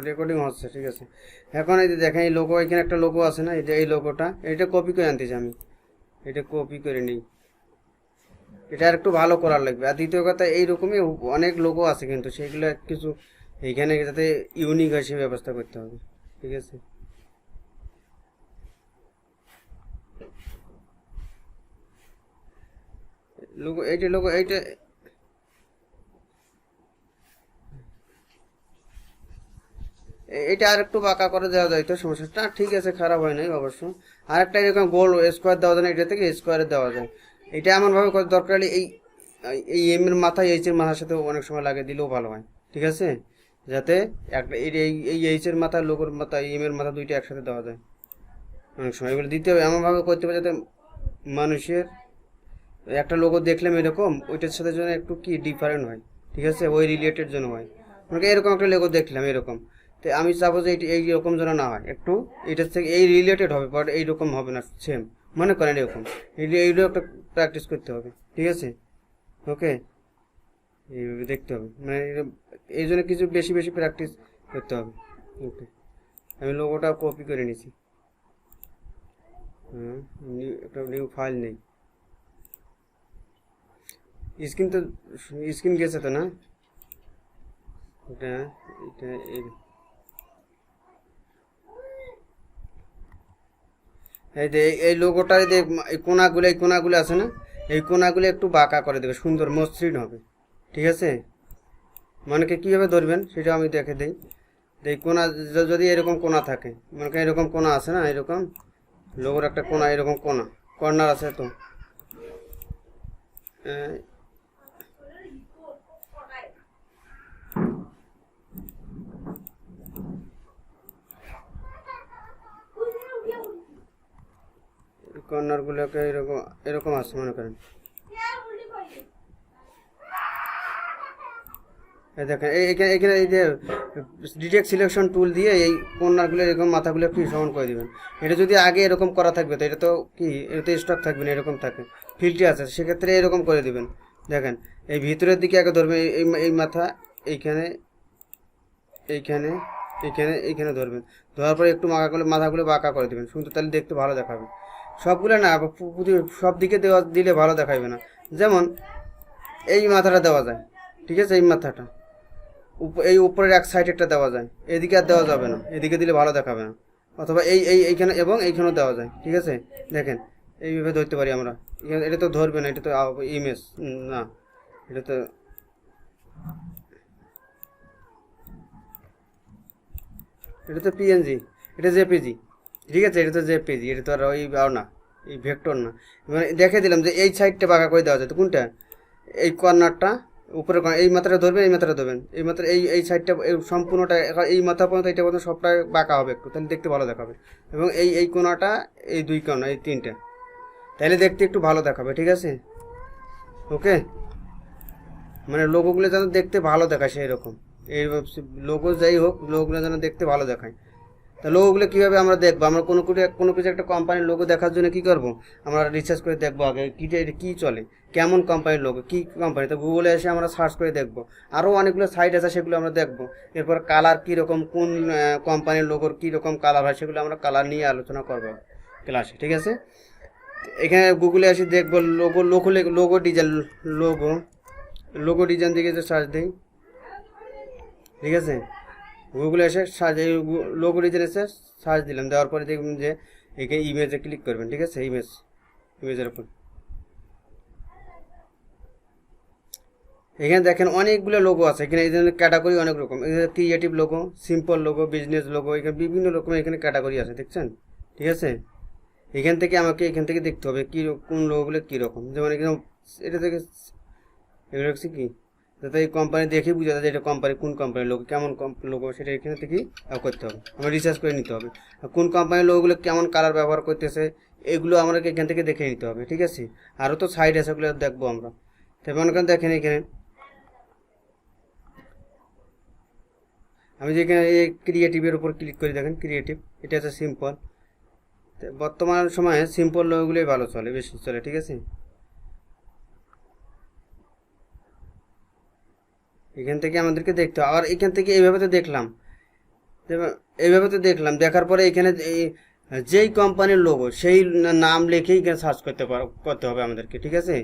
Recording হচ্ছে, ঠিক আছে। এখন এই যে দেখেন এই লোগো, এখানে একটা লোগো আছে না, এই যে এই লোগোটা, এটা কপি করে আনতেছি আমি, এটা কপি করে নিই। এটা আর একটু ভালো করার লাগবে। আর দ্বিতীয় কথা, এইরকমই অনেক লোগো আছে কিন্তু সেইগুলো কিছু এইখানে যাতে ইউনিক হয় সেই ব্যবস্থা করতে হবে, ঠিক আছে। লোগো, এইটা লোগো, এইটা এটা আর একটু বাঁকা করে দেওয়া যায় তো, সমস্যাটা ঠিক আছে, খারাপ হয় নাই অবশ্য। আর একটা এরকম গোল স্কোয়ার দেওয়া যায় না, এটা থেকে স্কোয়ারে দেওয়া যায়। এটা এমনভাবে দরকার হলে এই এই এম এর মাথায় এইচ এর মাথার সাথে অনেক সময় লাগে দিলেও ভালো হয়, ঠিক আছে। যাতে একটা এই এইচ এর মাথা, লোগোর মাথা, এম এর মাথা দুইটা একসাথে দেওয়া যায়। অনেক সময় এগুলো দিতে হবে, এমনভাবে করতে হবে যাতে মানুষের একটা লোগো দেখলাম এরকম, ওইটার সাথে যেন একটু কি ডিফারেন্ট হয়, ঠিক আছে, ওই রিলেটেড যেন হয়। আমাকে এরকম একটা লোগো দেখলাম এরকম, তো আমি চাবো যে এইরকম যেন না হয়, একটু এটার থেকে এই রিলেটেড হবে, বাট এইরকম হবে না সেম, মনে করেন এরকম। এইগুলো একটা প্র্যাকটিস করতে হবে, ঠিক আছে। ওকে, এইভাবে দেখতে হবে, মানে এই জন্য কিছু বেশি বেশি প্র্যাকটিস করতে হবে। ওকে, আমি লোগোটা কপি করে নিছি। হ্যাঁ, একটা নিউ ফাইল নেই। স্ক্রিন তো, স্ক্রিন গেছে তো না, এটা এটা এই যে এই লোগোটা, এই কোনাগুলো, এই কোনাগুলো আছে না, এই কোনাগুলো একটু বাঁকা করে দেবে, সুন্দর মসৃণ হবে, ঠিক আছে। মানে কীভাবে ধরবেন সেটা আমি দেখে দিই। এই কোনা যদি এরকম কোনা থাকে, মনে করেন এরকম কোনা আছে না, এরকম লোগোর একটা কোনা, এরকম কোনা কর্নার আছে তো, কর্নারগুলোকে এরকম এরকম আছে মনে করেন। এই দেখেন এখানে এখানে এই যে ডিটেক্ট সিলেকশন টুল দিয়ে এই কর্নারগুলো এরকম মাথাগুলো কি সমান করে দিবেন। এটা যদি আগে এরকম করা থাকবে তো এটা তো কি, এটা তো স্টক থাকবে না, এরকম থাকে, ফিল্টার আছে, সেক্ষেত্রে এরকম করে দিবেন। দেখেন এই ভিতরের দিকে আগে ধরবেন, এই এই মাথা এইখানে, এইখানে, এইখানে, এইখানে ধরবেন। ধরার পরে একটু মাথাগুলো বাঁকা করে দেবেন, সুন্দর, তাহলে দেখতে ভালো দেখাবে। সবগুলো না, সব দিকে দেওয়া দিলে ভালো দেখাবে না। যেমন এই মাথাটা দেওয়া যায়, ঠিক আছে, এই মাথাটা এই উপরের এক সাইড একটা দেওয়া যায়, এদিকে আর দেওয়া যাবে না, এদিকে দিলে ভালো দেখাবে না। অথবা এইখানে এবং এইখানেও দেওয়া যায়, ঠিক আছে। দেখেন এইভাবে ধরতে পারি আমরা। এটা তো ধরবে না, এটা তো ইমেজ না, এটা তো, এটা তো পিএনজি, এটা জেপিজি, ঠিক আছে, এটা তো জেপিজি, এটা তো আর ওই না, এই ভেক্টর না। মানে দেখে দিলাম যে এই সাইডটা বাঁকা করে দেওয়া যায়, তো কোনটা, এই কর্নারটা উপরে, এই মাথাটা ধরবেন, এই মাথাটা ধরবেন, এই মাত্রা এই সাইডটা সম্পূর্ণটা, এই মাথা পর্যন্ত এইটা পর্যন্ত সবটাই বাঁকা হবে একটু, তাহলে দেখতে ভালো দেখাবে। এবং এই কোনাটা, এই দুই কোনা, এই তিনটা, তাহলে দেখতে একটু ভালো দেখাবে, ঠিক আছে। ওকে, মানে লোগোগুলো যেন দেখতে ভালো দেখায় সেই রকম, এই লোগো যাই হোক, লোগোগুলো যেন দেখতে ভালো দেখায়। তা লোগোগুলো কীভাবে আমরা দেখবো, আমরা কোনো কিছু একটা কোম্পানির লোগো দেখার জন্য কী করবো, আমরা রিসার্চ করে দেখবো আগে কী চলে, কেমন কোম্পানির লোগো, কী কোম্পানি, তো গুগলে এসে আমরা সার্চ করে দেখবো। আরও অনেকগুলো সাইট আছে, সেগুলো আমরা দেখবো। এরপর কালার কীরকম, কোন কোম্পানির লোগোর কীরকম কালার হয়, সেগুলো আমরা কালার নিয়ে আলোচনা করবো ক্লাসে, ঠিক আছে। এখানে গুগলে এসে দেখবো logo, logo design, logo logo design দিকে যে সার্চ দিই, ঠিক আছে। গুগলে এসে সার্চ, এই লোগো ডিজাইন এসে সার্চ দিলাম, দেওয়ার পরে দেখবেন যে এখানে ইমেজে ক্লিক করবেন, ঠিক আছে, ইমেজের উপর। এখানে দেখেন অনেকগুলো লোগো আছে, এখানে এই ধরনের ক্যাটাগরি অনেক রকম, creative logo, simple logo, business logo, এখানে বিভিন্ন রকমের এখানে ক্যাটাগরি আছে, দেখছেন, ঠিক আছে। এখান থেকে দেখতে হবে কি কোন লোগোগুলো কীরকম। যেমন এখানে এটা থেকে এগুলো হচ্ছে কি, যাতে এই কোম্পানি দেখে বুঝা যায় যে এটা কোম্পানি, কোন কোম্পানির লোগো, কেমন লোগো, সেটা এখানে থেকেই করতে হবে, আমরা রিসার্চ করে নিতে হবে। কোন কোম্পানির লোগোগুলো কেমন কালার ব্যবহার করতেছে, এগুলো আমাদেরকে এখান থেকে দেখে নিতে হবে, ঠিক আছে। আরও তো সাইড আছে, ওগুলো দেখবো আমরা। তবে মনে করেন দেখেন এখানে আমি যেখানে এই ক্রিয়েটিভের উপর ক্লিক করি, দেখেন ক্রিয়েটিভ, এটা হচ্ছে সিম্পল। বর্তমান সময়ে সিম্পল লোগোগুলোই ভালো চলে, বেশি চলে, ঠিক আছে। এখান থেকে আমাদেরকে দেখতে হবে। আবার এখান থেকে এইভাবে তো দেখলাম, যেমন এইভাবে তো দেখলাম, দেখার পরে এখানে যেই কোম্পানির লোগো সেই নাম লিখেই এখানে সার্চ করতে হবে আমাদেরকে, ঠিক আছে।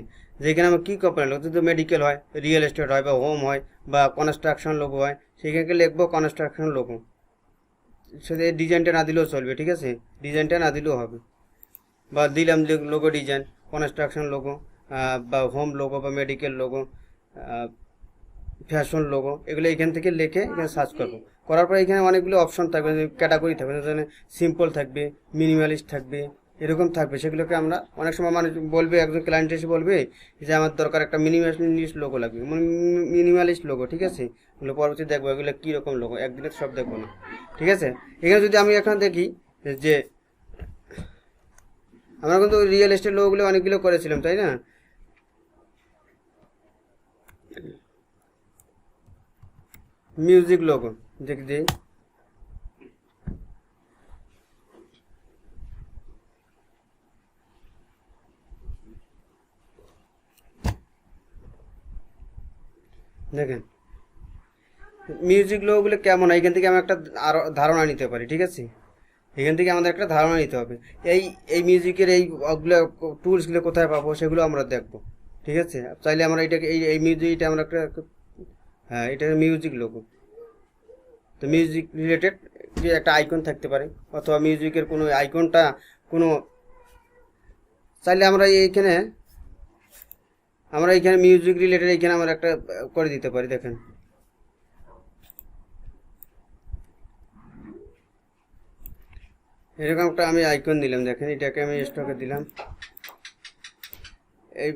যেখানে আমার কী কোম্পানির লোগো, যদি মেডিকেল হয়, রিয়েল এস্টেট হয়, বা হোম হয়, বা কনস্ট্রাকশন লোগো হয়, সেখানে লিখবো কনস্ট্রাকশন লোগো। সেটা ডিজাইনটা না দিলেও চলবে, ঠিক আছে, ডিজাইনটা না দিলেও হবে। বা দিলাম লোগো ডিজাইন, কনস্ট্রাকশন লোগো, বা হোম লোগো, বা মেডিকেল লোগো, ফ্যাশন লোগো, এগুলো এখান থেকে লিখে এখানে সার্চ করবো। করার পরে এখানে অনেকগুলো অপশন থাকবে, ক্যাটাগরি থাকবে, যেখানে সিম্পল থাকবে, মিনিমালিস্ট থাকবে, এরকম থাকবে। সেগুলোকে আমরা অনেক সময় মানুষ বলবে, একজন ক্লায়েন্ট এসে বলবে যে আমার দরকার একটা মিনিমালিস্ট লোগো লাগবে, মিনিমালিস্ট লোগো, ঠিক আছে। এগুলো পরবর্তী দেখবো এগুলো কীরকম লোগো, একদিনে সব দেখবো না, ঠিক আছে। এখানে যদি আমি এখন দেখি যে আমরা কিন্তু রিয়েল এস্টেট লোগোগুলো অনেকগুলো করেছিলাম, তাই না। মিউজিক লোগো দেখ দিই, দেখেন মিউজিক লোগোগুলো কেমন হয়, এখান থেকে আমি একটা আরও ধারণা নিতে পারি, ঠিক আছে। এখান থেকে আমাদের একটা ধারণা নিতে হবে, এই এই মিউজিকের ওগুলো টুলসগুলো কোথায় পাবো সেগুলো আমরা দেখবো, ঠিক আছে। চাইলে আমরা এটাকে এই মিউজিকটা আমরা একটা, হ্যাঁ এটা মিউজিক লোগো। তো মিউজিক রিলেটেড যে একটা আইকন থাকতে পারে, অথবা মিউজিকের কোনো আইকনটা কোনো, চাইলে আমরা এইখানে মিউজিক রিলেটেড এইখানে আমরা একটা করে দিতে পারি। দেখেন এরকম একটা আমি আইকন দিলাম, দেখেন এটাকে আমি স্টকে দিলাম। এই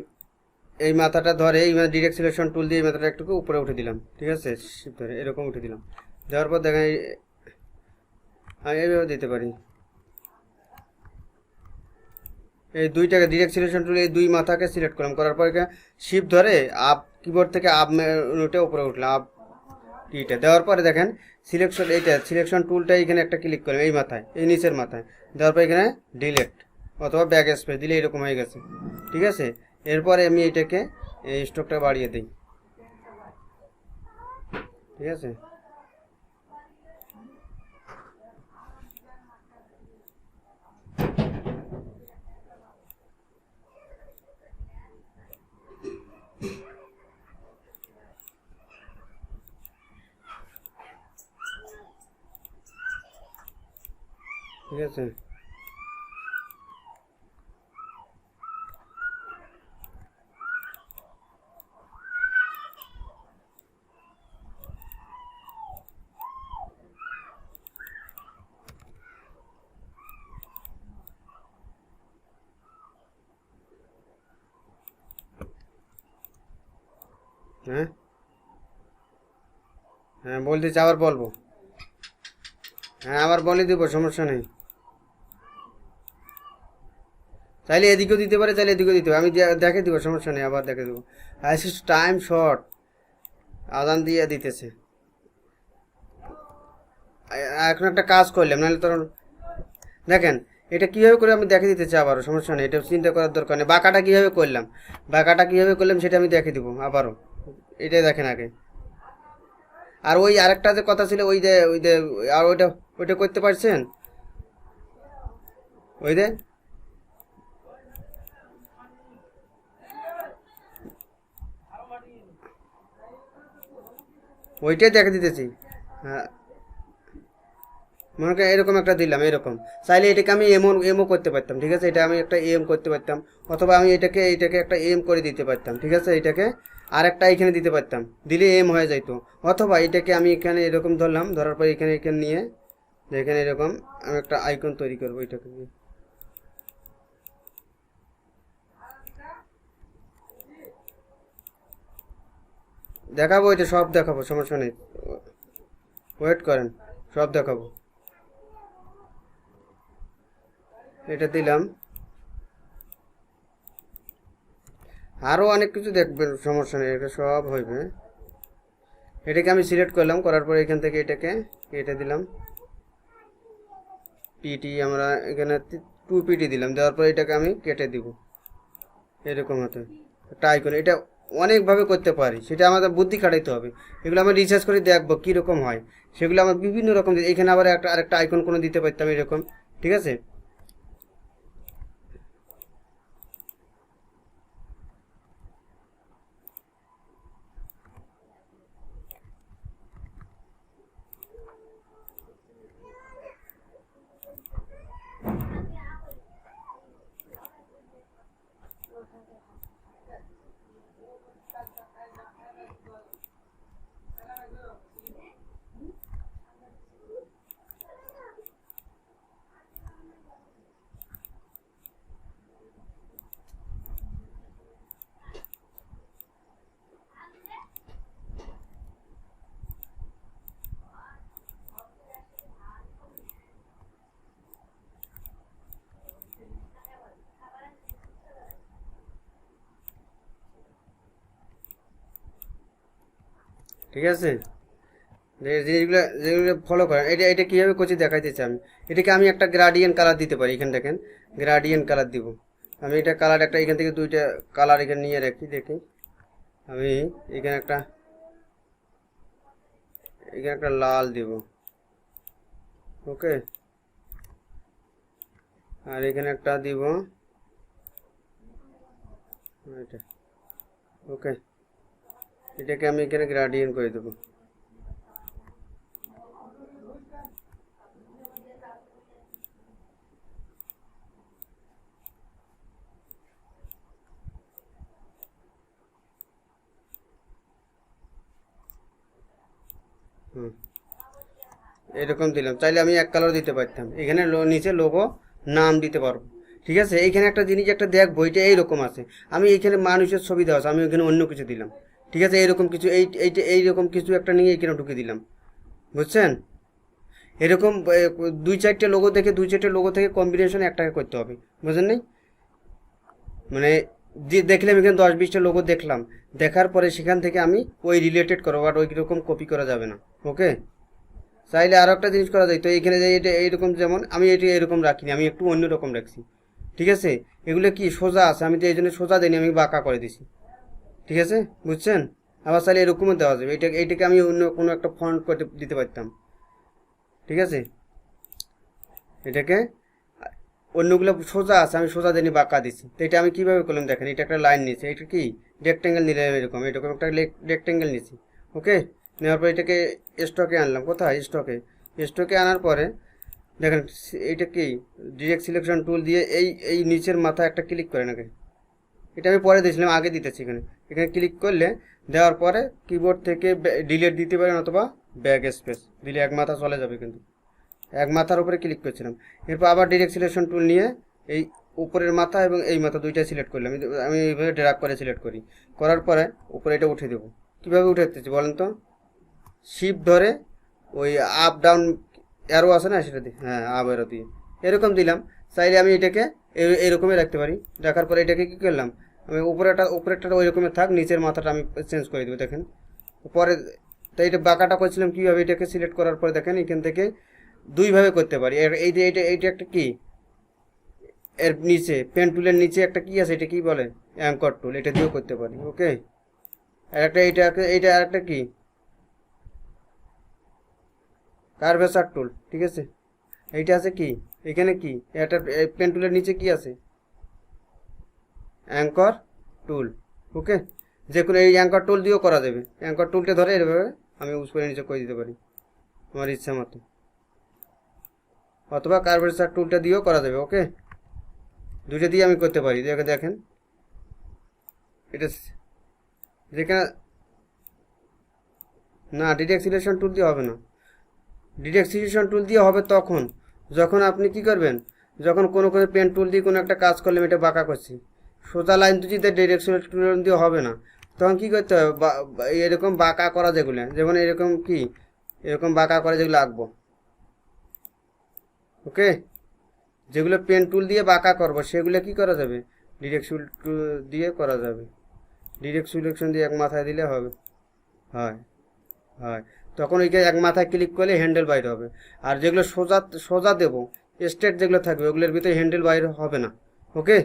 এই মাথাটা ধরে এই ডিরেক্ট সিলেকশন টুল দিয়ে এই মাথাটা একটু উপরে উঠে দিলাম, ঠিক আছে, শিফট ধরে এরকম উঠে দিলাম। দেওয়ার পর দেখেন আমি এইভাবে দিতে পারি, এই দুইটাকে ডিরেক্ট সিলেকশন টুল এই দুই মাথাকে সিলেক্ট করলাম, করার পর শিফট ধরে আপ কিবোর্ড থেকে আপ নোটে উপরে উঠলাম, আপ কিটা দেওয়ার পরে দেখেন সিলেকশন, এইটা সিলেকশন টুলটা এখানে একটা ক্লিক করলাম এই মাথায়, এই নিচের মাথায়, দেওয়ার পর এখানে ডিলেট অথবা ব্যাক স্পেস দিলে এরকম হয়ে গেছে, ঠিক আছে। এরপরে আমি এইটাকে এই স্টকটা বাড়িয়ে দিই, ঠিক আছে। ঠিক আছে, হ্যাঁ হ্যাঁ বলতেছি, আবার বলবো, হ্যাঁ আবার বলে দেবো, সমস্যা নেই। চাইলে এদিকেও দিতে পারে, চাইলে এদিকেও দিতে পারে, আমি দেখে দেবো, সমস্যা নেই, আবার দেখে দেবো। টাইম শর্ট, আজান দিয়ে দিতেছে। এখন একটা কাজ করলাম, নাহলে তোর দেখেন এটা কীভাবে করে আমি দেখে দিতে চাই আবারও, সমস্যা নেই, এটা চিন্তা করার দরকার নেই। বাঁকাটা কীভাবে করলাম, সেটা আমি দেখে দিব আবারও, এটাই দেখেন আগে। আর ওই আরেকটা যে কথা ছিল, ওই যে আর ওইটা ওইটা করতে পারছেন, ওই যে ওইটাই দেখে দিতেছি। হ্যাঁ মনে করেন এরকম একটা দিলাম, এরকম চাইলে এটাকে আমি এমও করতে পারতাম, ঠিক আছে, এটা আমি একটা এম করতে পারতাম, অথবা আমি এটাকে একটা এম করে দিতে পারতাম, ঠিক আছে, এটাকে আর একটা এখানে দিতে পারতাম, দিলে এম হয়ে যাইতো। অথবা এটাকে আমি এখানে এরকম ধরলাম, ধরার পর এখানে নিয়ে এখানে এরকম আমি একটা আইকন তৈরি করবো, এটাকে নিয়ে দেখাবো, এটা সব দেখাবো, সমস্যা নেই, ওয়েট করেন, সব দেখাবো। এটা দিলাম, আরও অনেক কিছু দেখবেন, সমস্যা নেই, এটা সব হইবে। এটাকে আমি সিলেক্ট করলাম, করার পর এখান থেকে এটাকে কেটে দিলাম, পিটি আমরা এখানে 2 পিটি দিলাম, দেওয়ার পর এটাকে আমি কেটে দিব, এরকম হতে একটা আইকন। এটা অনেকভাবে করতে পারি, সেটা আমাদের বুদ্ধি খাটাইতে হবে। এগুলো আমরা রিসার্চ করে দেখবো কীরকম হয়। সেগুলো আমার বিভিন্ন রকম, এখানে আবার আরেকটা আইকন কোনো দিতে পারতাম এরকম, ঠিক আছে। ঠিক আছে, জিনিসগুলো যেগুলো ফলো করেন, এটা কীভাবে করছি দেখাইতেছি আমি। এটাকে আমি একটা গ্রাডিয়েন্ট কালার দিতে পারি, এখানে দেখেন গ্রাডিয়েন্ট কালার দিব আমি। এটা কালার একটা এখান থেকে দুইটা কালার এখানে নিয়ে রাখি, দেখি আমি এখানে একটা লাল দিব, ওকে। আর এখানে একটা দিব এটা, ওকে। এটাকে আমি এখানে গ্রাডিয়েন্ট করে দেবো। এরকম দিলাম, চাইলে আমি এক কালার দিতে পারতাম। এখানে নিচে লোগো নাম দিতে পারবো, ঠিক আছে। এইখানে একটা জিনিস একটা দেখবো, এটা এইরকম আছে, আমি এইখানে মানুষের ছবি দেওয়া আছে, আমি ওইখানে অন্য কিছু দিলাম, ঠিক আছে। এইরকম কিছু এইরকম কিছু একটা নিয়ে এখানে ঢুকে দিলাম, বুঝছেন। এরকম দুই চারটে লোগো থেকে কম্বিনেশন একটাকে করতে হবে, বুঝলেন নাই। মানে দেখলাম এখানে 10-20টা লোগো দেখলাম, দেখার পরে সেখান থেকে আমি ওই রিলেটেড করবো, বাট ওই রকম কপি করা যাবে না, ওকে। চাইলে আরও একটা জিনিস করা যায়, তো এখানে যে এটা এইরকম, যেমন আমি এটা এরকম রাখিনি, আমি একটু অন্য রকম রাখছি, ঠিক আছে। এগুলো কি সোজা আছে, আমি তো এই জন্য সোজা দিইনি, আমি বাঁকা করে দিছি, ঠিক আছে, বুঝছেন। আবার চাইলে এরকমও দেওয়া যাবে, এইটাকে আমি অন্য কোনো একটা ফন্ট করে দিতে পারতাম, ঠিক আছে। এটাকে অন্যগুলো সোজা আছে, আমি সোজা দিইনি, বাঁকা দিছি। তো এটা আমি কীভাবে করলাম দেখেন, এটা একটা লাইন নিয়েছি, এটা কি রেক্ট্যাঙ্গেল নিলাম, এরকম একটা রেক্ট্যাঙ্গেল নিয়েছি, ওকে। নেওয়ার পর এটাকে স্টকে আনলাম, কোথায় স্টকে আনার পরে দেখেন এইটা কি ডিরেক্ট সিলেকশন টুল দিয়ে এই নিচের মাথা একটা ক্লিক করে নাকি, এটা আমি পরে দিয়েছিলাম, আগে দিতেছি। এখানে ক্লিক করলে, দেওয়ার পরে কিবোর্ড থেকে ডিলেট দিতে পারেন, অথবা ব্যাক স্পেস দিলে এক মাথা চলে যাবে, কিন্তু এক মাথার উপরে ক্লিক করছিলাম। এরপর আবার ডিরেক্ট সিলেকশন টুল নিয়ে এই উপরের মাথা এবং এই মাথা দুইটা সিলেক্ট করলাম, আমি এইভাবে ড্র্যাগ করে সিলেক্ট করি, করার পরে উপরে এটা উঠে দেবো। কীভাবে উঠে দিতেছি বলেন তো, শিপ ধরে ওই আপ ডাউন অ্যারো আছে না, সেটা দিয়ে, হ্যাঁ আপ অ্যারো দিয়ে এরকম দিলাম। চাইলে আমি এটাকে এরকমই রাখতে পারি। রাখার পরে এটাকে কী করলাম, আমি উপরেরটা ওই রকমের থাক, নিচের মাথাটা আমি চেঞ্জ করে দেবো, দেখেন। পরে তাই এটা বাঁকাটা করছিলাম কীভাবে, এটাকে সিলেক্ট করার পরে দেখেন এখান থেকে দুইভাবে করতে পারি। এইটা একটা কি, এর নিচে পেন টুলের নিচে একটা কি আছে, এটা কি বলে, অ্যাঙ্কর টুল, এটা দিয়েও করতে পারি, ওকে। আর একটা এইটা আর একটা কি, কার্ভেচার টুল, ঠিক আছে। এইটা আছে কি, এখানে কি একটা পেন টুলের নিচে কি আছে, অ্যাঙ্কর টুল, ওকে। যে কোনো এই অ্যাঙ্কর টুল দিয়েও করা যাবে। অ্যাঙ্কর টুলটা ধরে এভাবে আমি উপরে নিচে করে দিতে পারি আমার ইচ্ছা মতো, অথবা কার্ভেচার টুলটা দিয়েও করা যাবে, ওকে। দুইটা দিয়ে আমি করতে পারি, দেখেন এটা যেখানে না, ডিরেক্ট সিলেকশন টুল দিয়ে হবে না। ডিরেক্ট সিলেকশন টুল দিয়ে হবে তখন যখন আপনি কি করবেন, যখন কোনো পেন টুল দিয়ে কোনো একটা কাজ করলে, এটা বাঁকা করছি, সোজা লাইন দুটিতে ডিরেক্ট সিলেকশন টুল দিয়ে হবে না, তখন কী করতে হবে, এরকম বাঁকা করা যেগুলো, যেমন এরকম কি এরকম বাঁকা করে যেগুলো আঁকবো, ওকে। যেগুলো পেন টুল দিয়ে বাঁকা করবো সেগুলো কি করা যাবে, ডিরেক্ট টুল দিয়ে করা যাবে। ডিরেক্ট সিলেকশন দিয়ে এক মাথায় দিলে হবে, হয় হয় তখন ওইকে এক মাথায় ক্লিক করলে হ্যান্ডেল বাইরে হবে। আর যেগুলো সোজা সোজা দেবো, স্ট্রেট যেগুলো থাকবে, ওগুলোর ভিতরে হ্যান্ডেল বাইরে হবে না, ওকে।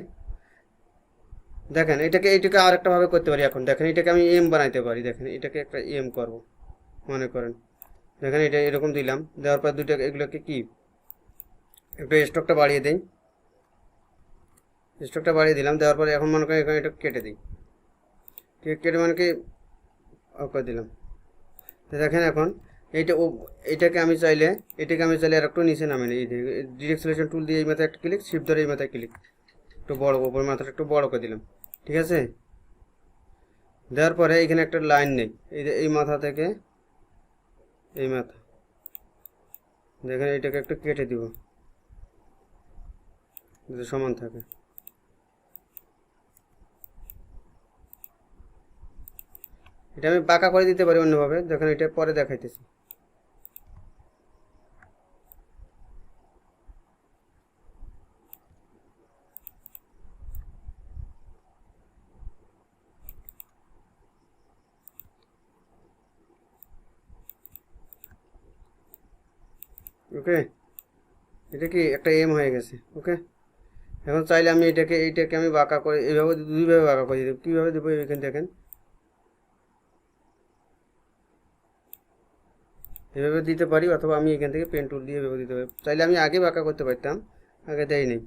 দেখেন এটাকে আর একটা ভাবে করতে পারি। এখন দেখেন এটাকে আমি এম বানাইতে পারি। দেখেন এটাকে একটা এম করব মনে করেন। দেখেন এটা এরকম দিলাম, দেওয়ার পর দুটো এগুলোকে কি একটু স্টকটা বাড়িয়ে দিই। স্টকটা বাড়িয়ে দিলাম, দেওয়ার পরে এখন মনে করেন এখানে এটা কেটে দিই। কেটে মানে কি করে দিলাম। তো দেখেন এখন এইটা এটাকে আমি চাইলে আর একটু নিচে নামে নিই। ডিরেক্ট সিলেকশন টুল দিয়ে এই মাথায় একটা ক্লিক, শিফট ধরে এই মাথায় ক্লিক, একটু বড় ওপর মাথাটা একটু বড় করে দিলাম। ঠিক আছে, দেওয়ার পরে এখানে একটা লাইন নেই, এই মাথা থেকে এই মাথা, দেখেন এটাকে একটু কেটে দিব যাতে সমান থাকে। এটা আমি বাঁকা করে দিতে পারি অন্যভাবে, দেখেন এটা পরে দেখাইতেছি। ওকে, এটা কি একটা এম হয়ে গেছে। ওকে, এখন চাইলে আমি এইটাকে আমি বাঁকা করে এইভাবে দুইভাবে বাঁকা করে দেবো। কীভাবে দেবো এখানে দেখেন, এভাবে দিতে পারি, অথবা আমি এখান থেকে পেন টুল দিয়ে এভাবে দিতে পারি। চাইলে আমি আগে বাঁকা করতে পারতাম, আগে দেয় নেই।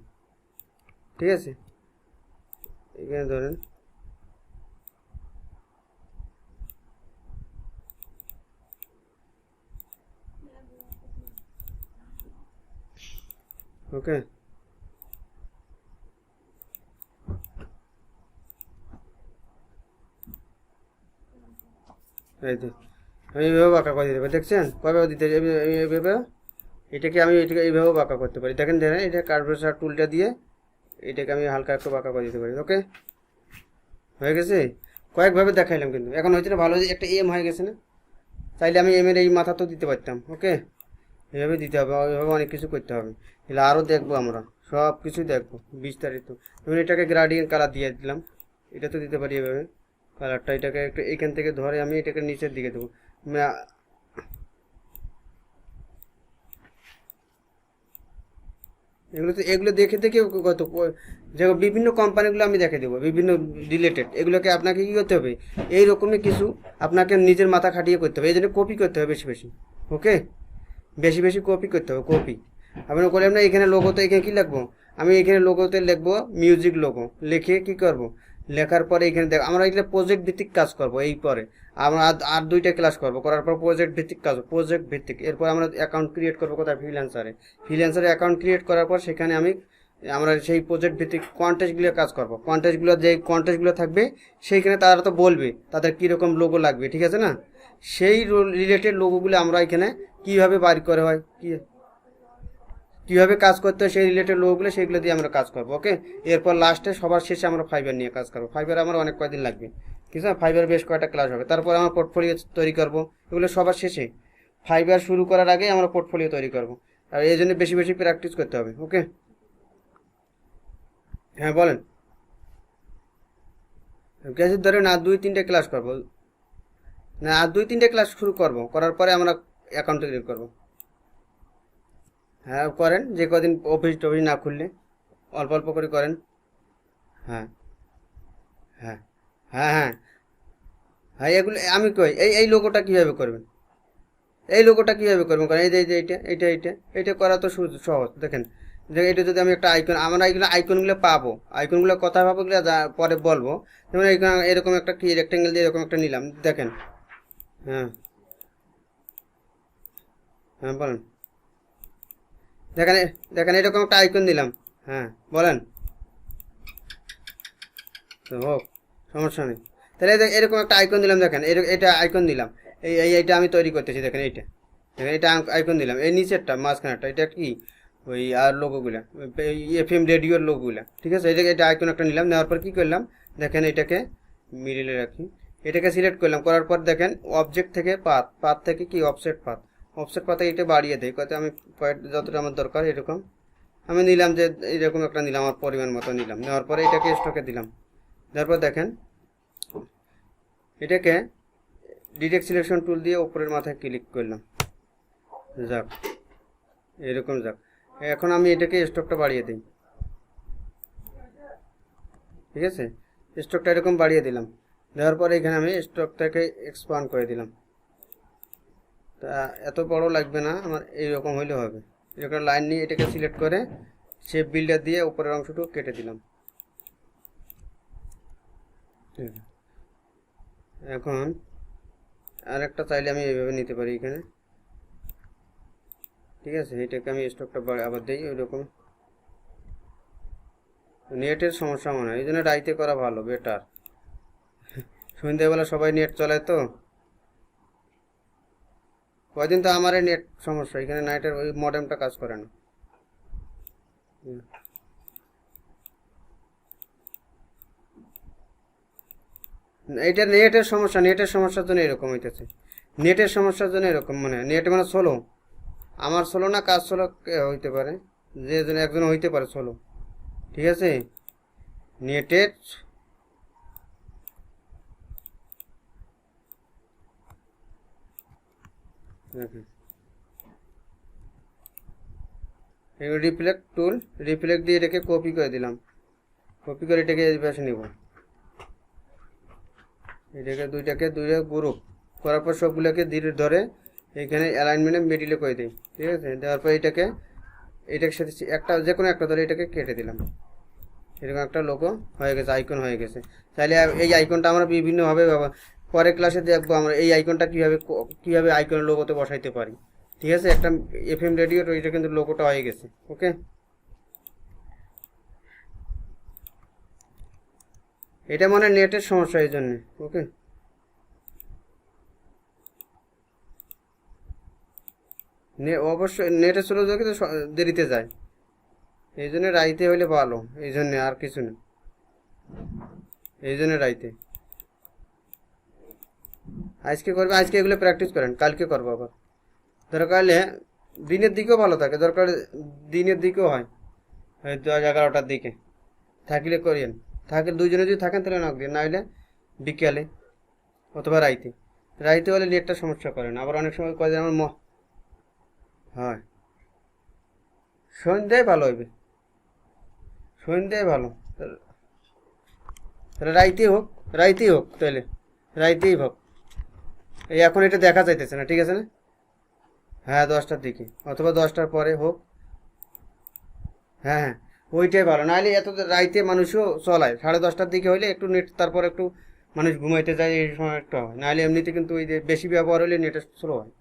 ঠিক আছে, এখানে ধরেন ওকে, এই তো আমি এইভাবে বাঁকা করে দিতে পারি। দেখছেন কয়ভাবে দিতে এইভাবে, এটাকে এইভাবেও বাঁকা করতে পারি। দেখেন দেখেন এটা কার্ভেচার টুলটা দিয়ে এটাকে আমি হালকা একটু বাঁকা করে দিতে পারি। ওকে, হয়ে গেছে। কয়েকভাবে দেখাইলাম, কিন্তু এখন হয়তো ভালো একটা এম হয়ে গেছে না। চাইলে আমি এম এর এই মাথা তো দিতে পারতাম। ওকে, এভাবে দিতে হবে, ওইভাবে অনেক কিছু করতে হবে। এগুলো আরও দেখবো, আমরা সব কিছুই দেখবো বিস্তারিত। যেমন এটাকে গ্রাডিয়েন্ট কালার দিয়ে দিলাম, এটা তো দিতে পারি এভাবে কালারটা। এটাকে একটু এখান থেকে ধরে আমি এটাকে নিচের দিকে দেবো। এগুলো দেখে দেখে কত যে বিভিন্ন কোম্পানিগুলো আমি দেখে দেবো, বিভিন্ন রিলেটেড। এগুলোকে আপনাকে কী করতে হবে, এইরকমই কিছু আপনাকে নিজের মাথা খাটিয়ে করতে হবে। এই জন্য কপি করতে হবে বেশি বেশি। ওকে, বেশি বেশি কপি করতে হবে, কপি। আপনি করলেন না, এখানে লোগোতে এখানে কী লিখবো, আমি এখানে লোগোতে লিখবো মিউজিক লোগো। লিখে কি করব, লেখার পরে এখানে দেখ আমরা এখানে প্রজেক্ট ভিত্তিক কাজ করব। এই পরে আমরা আর দুইটা ক্লাস করব, করার পর প্রজেক্ট ভিত্তিক কাজ, প্রজেক্ট ভিত্তিক। এরপর আমরা অ্যাকাউন্ট ক্রিয়েট করবো কোথায়, ফ্রিল্যান্সারে অ্যাকাউন্ট ক্রিয়েট করার পর সেখানে আমরা সেই প্রজেক্ট ভিত্তিক কন্টেস্টগুলো কাজ করব। কন্টেস্টগুলো যে কন্টেস্টগুলো থাকবে সেইখানে তারা তো বলবে তাদের কীরকম লোগো লাগবে। ঠিক আছে না, সেই রিলেটেড লোগোগুলো আমরা এখানে কীভাবে বার করে হয়, কীভাবে কাজ করতে হয় সেই রিলেটেড লোকগুলো, সেইগুলো দিয়ে আমরা কাজ করবো। ওকে, এরপর লাস্টে সবার শেষে আমরা ফাইবার নিয়ে কাজ করবো। ফাইবার আমার অনেক কয়দিন লাগবে, ঠিক আছে, ফাইবার বেশ কয়েকটা ক্লাস হবে। তারপর আমরা পোর্টফোলিও তৈরি করবো, এগুলো সবার শেষে। ফাইবার শুরু করার আগে আমরা পোর্টফোলিও তৈরি করবো, আর এই জন্য বেশি বেশি প্র্যাকটিস করতে হবে। ওকে, হ্যাঁ বলেন। গ্যাসের ধরেন আর 2-3টে ক্লাস করবো, না আর 2-3টে ক্লাস শুরু করবো, করার পরে আমরা অ্যাকাউন্ট তৈরি করবো। হ্যাঁ করেন, যে কদিন অফিস টফিস না খুললে অল্প অল্প করে করেন। হ্যাঁ হ্যাঁ হ্যাঁ হ্যাঁ হ্যাঁ, এগুলো আমি কই, এই লোগোটা কীভাবে করবেন, এই লোগোটা কীভাবে করবেন, কারণ এই যে এইটা করা তো সহজ। দেখেন যে এটা যদি আমি একটা আইকন, আমরা এইগুলো আইকনগুলো পাবো, আইকনগুলো কথা পাবো, এগুলো পরে বলবো। যেমন এরকম একটা কি রেক্টেঙ্গেল দিয়ে এরকম একটা নিলাম, দেখেন। হ্যাঁ হ্যাঁ বলেন। দেখেন দেখেন এরকম একটা আইকন দিলাম। হ্যাঁ বলেন, তো হোক, সমস্যা নেই। তাহলে এরকম একটা আইকন দিলাম, দেখেন এটা আইকন দিলাম। এইটা আমি তৈরি করতেছি, দেখেন এইটা, দেখেন এটা আইকন দিলাম। এই নিচেরটা মাঝখানেরটা এটা কি ওই আর লোগোগুলা, এফএম রেডিওর লোগোগুলা। ঠিক আছে, এটা আইকন একটা নিলাম, নেওয়ার পর কী করলাম, দেখেন এটাকে মিডিলে রাখি, এটাকে সিলেক্ট করলাম। করার পর দেখেন অবজেক্ট থেকে পাথ থেকে কি অফসেট পাতে এটা বাড়িয়ে দেয়, কত আমি যতটা আমার দরকার এরকম আমি নিলাম, যে এরকম একটা নিলাম, আমার পরিমাণ মতো নিলাম। নেওয়ার পরে এটাকে স্টকে দিলাম। তারপর দেখেন এটাকে ডিরেক্ট সিলেকশন টুল দিয়ে উপরের মাথায় ক্লিক করলাম, যাক এরকম যাক। এখন আমি এটাকে স্টকটা বাড়িয়ে দিই। ঠিক আছে, স্ট্রোকটা এরকম বাড়িয়ে দিলাম, দেওয়ার পরে এখানে আমি স্ট্রোকটাকে এক্সপান্ড করে দিলাম। তা এত বড় লাগবে না আমার, এইরকম হইলে হবে। এরকম লাইন নিয়ে এটাকে সিলেক্ট করে শেপ বিল্ডার দিয়ে উপরের অংশটুকু কেটে দিলাম। এখন আরেকটা চাইলে আমি এইভাবে নিতে পারি এখানে, ঠিক আছে। এটাকে আমি স্টকটা আবার দিই ওইরকম। নেটের সমস্যা মনে হয়, এই জন্য রাইতে করা ভালো, বেটার। সন্ধ্যাবেলা সবাই নেট চলায় তো, কয়দিন তো আমারই নেট সমস্যা, এখানে নাইটের ওই মডেমটা কাজ করে না। এটা নেটের সমস্যা, নেটের সমস্যার জন্য এরকম হইতেছে, নেটের সমস্যার জন্য এরকম, মানে নেট মানে স্লো, আমার স্লো না কাজ স্লো হইতে পারে, যে জন্য একজন হইতে পারে স্লো, ঠিক আছে। নেটের রিফ্লেক্ট টুল, রিফ্লেক্ট দিয়ে এটাকে কপি করে দিলাম, কপি করে এটাকে এই পাশে নিব, এটাকে দুইটা গ্রুপ করার পর সবগুলোকে ধরে এখানে অ্যালাইনমেন্টে মিডিলে করে দিই, ঠিক আছে। দেওয়ার পর এটার সাথে একটা যে কোনো একটা ধরে এটাকে কেটে দিলাম, এরকম একটা লোগো হয়ে গেছে, আইকন হয়ে গেছে। চাইলে এই আইকনটা আমরা বিভিন্নভাবে পরের ক্লাসে দেখবো আমরা এই আইকনটা কীভাবে আইকনের লোগোতে বসাইতে পারি, ঠিক আছে। একটা এফএম রেডিও, এটা কিন্তু লোগোটা হয়ে গেছে, ওকে। এটা মানে নেটের সমস্যা, এই জন্যে, ওকে। অবশ্যই নেটে চলে যাবে কিন্তু দেরিতে যায়, এই জন্য রাইতে হইলে ভালো, এই জন্যে আর কিছু নেই, এই জন্য রাইতে। আজকে করবে, আজকে এগুলো প্র্যাকটিস করেন, কালকে করবো আবার। দরকার হলে দিনের দিকেও ভালো থাকে, দরকার দিনের দিকেও হয়, 10-11টার দিকে থাকলে করিয়েন, থাকলে দুইজনে যদি থাকেন তাহলে নক দিন, না হলে বিকেলে অথবা রাইতে। রাইতে হলে নেটটা সমস্যা করেন, আবার অনেক সময় কয় যে আমার হয় সন্ধ্যায় ভালো হইবে, সন্ধ্যায় ভালো, তাহলে রাইতেই হোক তাহলে, রাইতেই হোক। এই এখন এটা দেখা যাইতেছে না, ঠিক আছে না? হ্যাঁ 10টার দিকে অথবা 10টার পরে হোক, হ্যাঁ হ্যাঁ ওইটাই ভালো। নাহলে এত রাইতে মানুষও চলায়, 10:30টার দিকে হইলে একটু নেট, তারপর একটু মানুষ ঘুমাইতে যায়, এই সময় একটু হয়। নাহলে এমনিতে কিন্তু ওই যে বেশি ব্যবহার হলে নেটের স্লো হয়,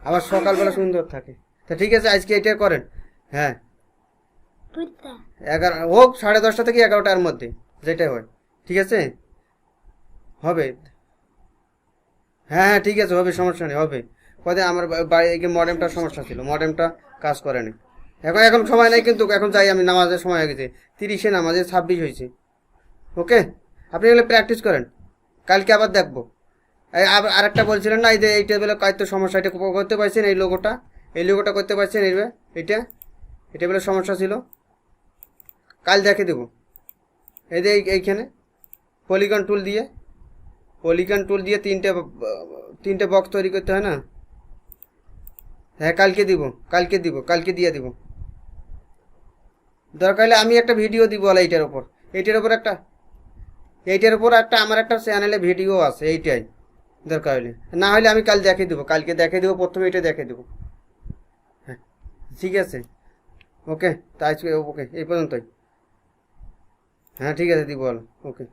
আবার সকালবেলা সুন্দর থাকে। তা ঠিক আছে, আজকে এটাই করেন। হ্যাঁ 11 হোক, 10:30 থেকে 11টার মধ্যে যেটাই হয়, ঠিক আছে, হবে। হ্যাঁ হ্যাঁ ঠিক আছে, হবে, সমস্যা নেই, হবে। কদিন আমার বাড়ি মডেমটার সমস্যা ছিল, মডেমটা কাজ করেনি। এখন সময় নেই কিন্তু, এখন যাই আমি, নামাজের সময় হয়ে গেছে, 30-এ নামাজে 26 হয়েছে, ওকে। আপনি এগুলো প্র্যাকটিস করেন, কালকে আবার দেখবো। আবার আরেকটা বলছিলেন না, এই যে এই টেবিলের কাজ তো সমস্যা, এটা করতে পারছেন, এই লোগোটা করতে পারছেন, এইটা এই টেবিলের সমস্যা ছিল, কাল দেখে দেবো। এই যে এইখানে পলিগন টুল দিয়ে তিনটে বক্স তৈরি করতে হয় না। হ্যাঁ কালকে কালকে দিয়ে দিব। দরকার হলে আমি একটা ভিডিও দিব এইটার ওপর একটা আমার একটা চ্যানেলে ভিডিও আছে, এইটাই দরকার হলে। না হলে আমি কালকে দেখে দেবো, প্রথমে এটা দেখে দেবো। হ্যাঁ ঠিক আছে, ওকে। তাই ওকে, এই পর্যন্তই। হ্যাঁ ঠিক আছে, দিব, ওকে।